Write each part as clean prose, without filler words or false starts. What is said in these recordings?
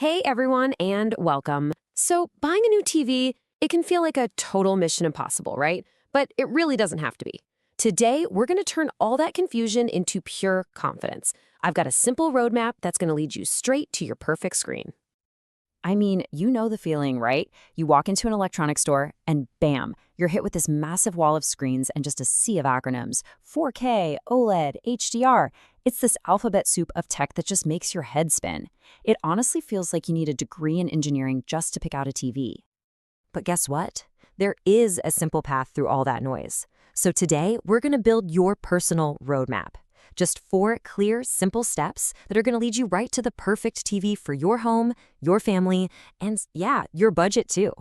Hey everyone, and welcome. So, buying a new TV, it can feel like a total mission impossible, right? But it really doesn't have to be. Today, we're going to turn all that confusion into pure confidence. I've got a simple roadmap that's going to lead you straight to your perfect screen. I mean, you know the feeling, right? You walk into an electronics store and bam, you're hit with this massive wall of screens and just a sea of acronyms. 4K, OLED, HDR. It's this alphabet soup of tech that just makes your head spin. It honestly feels like you need a degree in engineering just to pick out a TV. But guess what? There is a simple path through all that noise. So today, we're going to build your personal roadmap. Just 4 clear, simple steps that are going to lead you right to the perfect TV for your home, your family, and yeah, your budget too.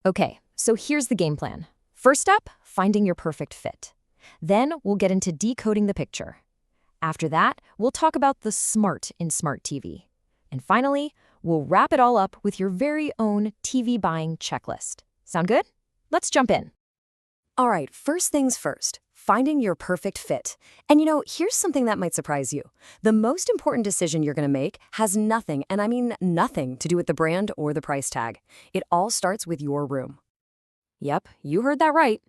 Okay, so here's the game plan. First up, finding your perfect fit. Then we'll get into decoding the picture. After that, we'll talk about the smart in smart TV. And finally, we'll wrap it all up with your very own TV buying checklist. Sound good? Let's jump in. All right, first things first, finding your perfect fit. And here's something that might surprise you. The most important decision you're going to make has nothing, and I mean nothing, to do with the brand or the price tag. It all starts with your room. Yep, you heard that right.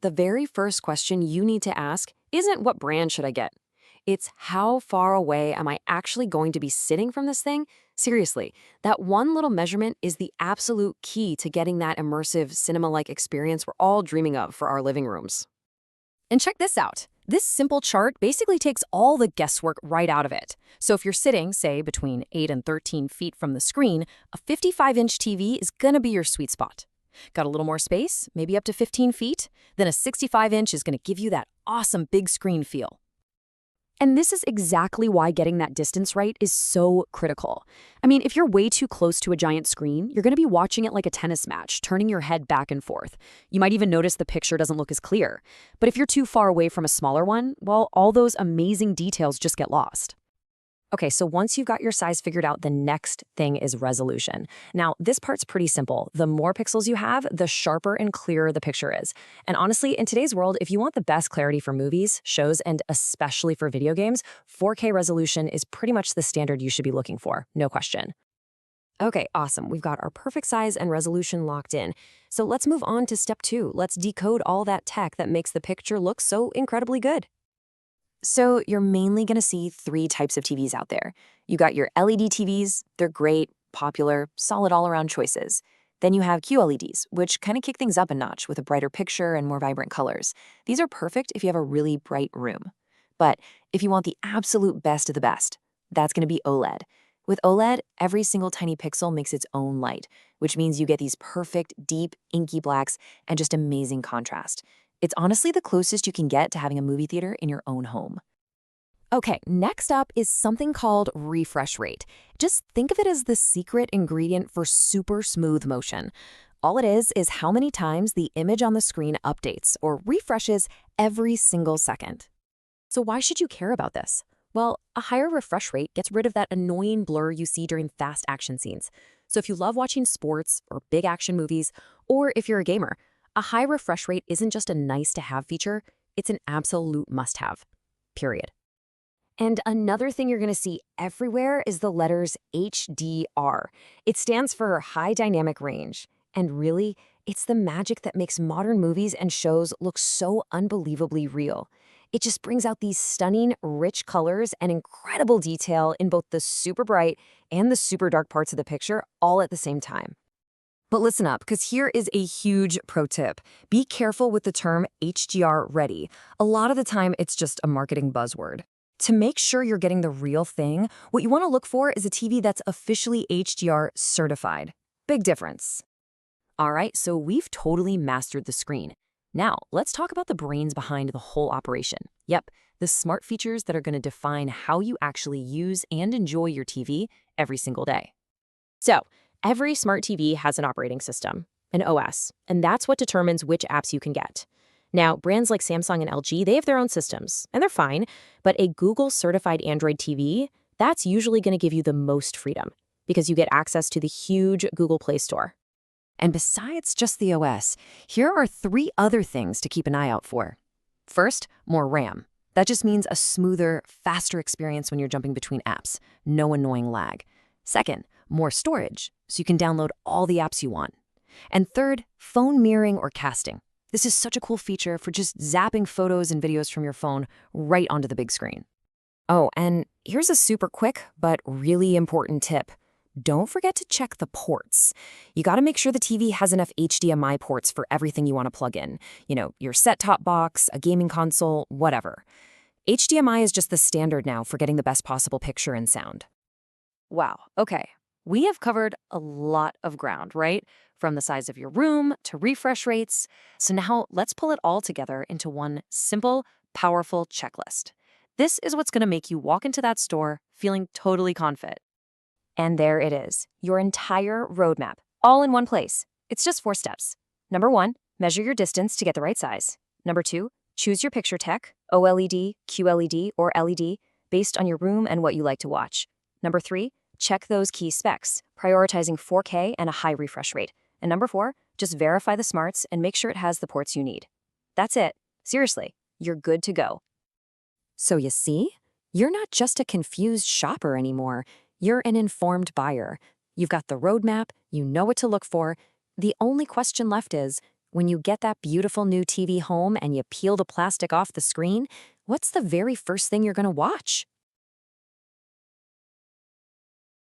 The very first question you need to ask isn't what brand should I get? It's how far away am I actually going to be sitting from this thing? Seriously, that one little measurement is the absolute key to getting that immersive cinema-like experience we're all dreaming of for our living rooms. And check this out. This simple chart basically takes all the guesswork right out of it. So if you're sitting, say, between 8 and 13 feet from the screen, a 55-inch TV is going to be your sweet spot. Got a little more space, maybe up to 15 feet? Then a 65-inch is going to give you that awesome big screen feel. And this is exactly why getting that distance right is so critical. I mean, if you're way too close to a giant screen, you're going to be watching it like a tennis match, turning your head back and forth. You might even notice the picture doesn't look as clear. But if you're too far away from a smaller one, well, all those amazing details just get lost. Okay, so once you've got your size figured out, the next thing is resolution. Now, this part's pretty simple. The more pixels you have, the sharper and clearer the picture is. And honestly, in today's world, if you want the best clarity for movies, shows, and especially for video games, 4K resolution is pretty much the standard you should be looking for, no question. Okay, awesome. We've got our perfect size and resolution locked in. So let's move on to step 2. Let's decode all that tech that makes the picture look so incredibly good. So you're mainly going to see 3 types of TVs out there. You got your LED TVs. They're great, popular, solid all-around choices. Then you have QLEDs, which kind of kick things up a notch with a brighter picture and more vibrant colors. These are perfect if you have a really bright room. But if you want the absolute best of the best, that's going to be OLED. With OLED, every single tiny pixel makes its own light, which means you get these perfect, deep, inky blacks and just amazing contrast. It's honestly the closest you can get to having a movie theater in your own home. Okay, next up is something called refresh rate. Just think of it as the secret ingredient for super smooth motion. All it is how many times the image on the screen updates or refreshes every single second. So why should you care about this? Well, a higher refresh rate gets rid of that annoying blur you see during fast action scenes. So if you love watching sports or big action movies, or if you're a gamer, a high refresh rate isn't just a nice-to-have feature, it's an absolute must-have, period. And another thing you're going to see everywhere is the letters HDR. It stands for High Dynamic Range. And really, it's the magic that makes modern movies and shows look so unbelievably real. It just brings out these stunning, rich colors and incredible detail in both the super bright and the super dark parts of the picture all at the same time. But listen up, because here is a huge pro tip. Be careful with the term HDR ready. A lot of the time, it's just a marketing buzzword. To make sure you're getting the real thing, what you want to look for is a TV that's officially HDR certified. Big difference. All right, so we've totally mastered the screen. Now, let's talk about the brains behind the whole operation. Yep, the smart features that are going to define how you actually use and enjoy your TV every single day. So, every smart TV has an operating system, an OS, and that's what determines which apps you can get. Now, brands like Samsung and LG, they have their own systems, and they're fine, but a Google-certified Android TV, that's usually going to give you the most freedom, because you get access to the huge Google Play Store. And besides just the OS, here are 3 other things to keep an eye out for. First, more RAM. That just means a smoother, faster experience when you're jumping between apps. No annoying lag. Second, more storage, so you can download all the apps you want. And third, phone mirroring or casting. This is such a cool feature for just zapping photos and videos from your phone right onto the big screen. Oh, and here's a super quick but really important tip. Don't forget to check the ports. You gotta make sure the TV has enough HDMI ports for everything you want to plug in. You know, your set-top box, a gaming console, whatever. HDMI is just the standard now for getting the best possible picture and sound. Wow, okay. We have covered a lot of ground, right? From the size of your room to refresh rates. So now let's pull it all together into one simple, powerful checklist. This is what's gonna make you walk into that store feeling totally confident. And there it is, your entire roadmap, all in one place. It's just 4 steps. Number 1, measure your distance to get the right size. Number 2, choose your picture tech, OLED, QLED, or LED, based on your room and what you like to watch. Number 3, check those key specs, prioritizing 4K and a high refresh rate. And number 4, just verify the smarts and make sure it has the ports you need. That's it. Seriously, you're good to go. So you see, you're not just a confused shopper anymore. You're an informed buyer. You've got the roadmap, you know what to look for. The only question left is, when you get that beautiful new TV home and you peel the plastic off the screen, what's the very first thing you're going to watch?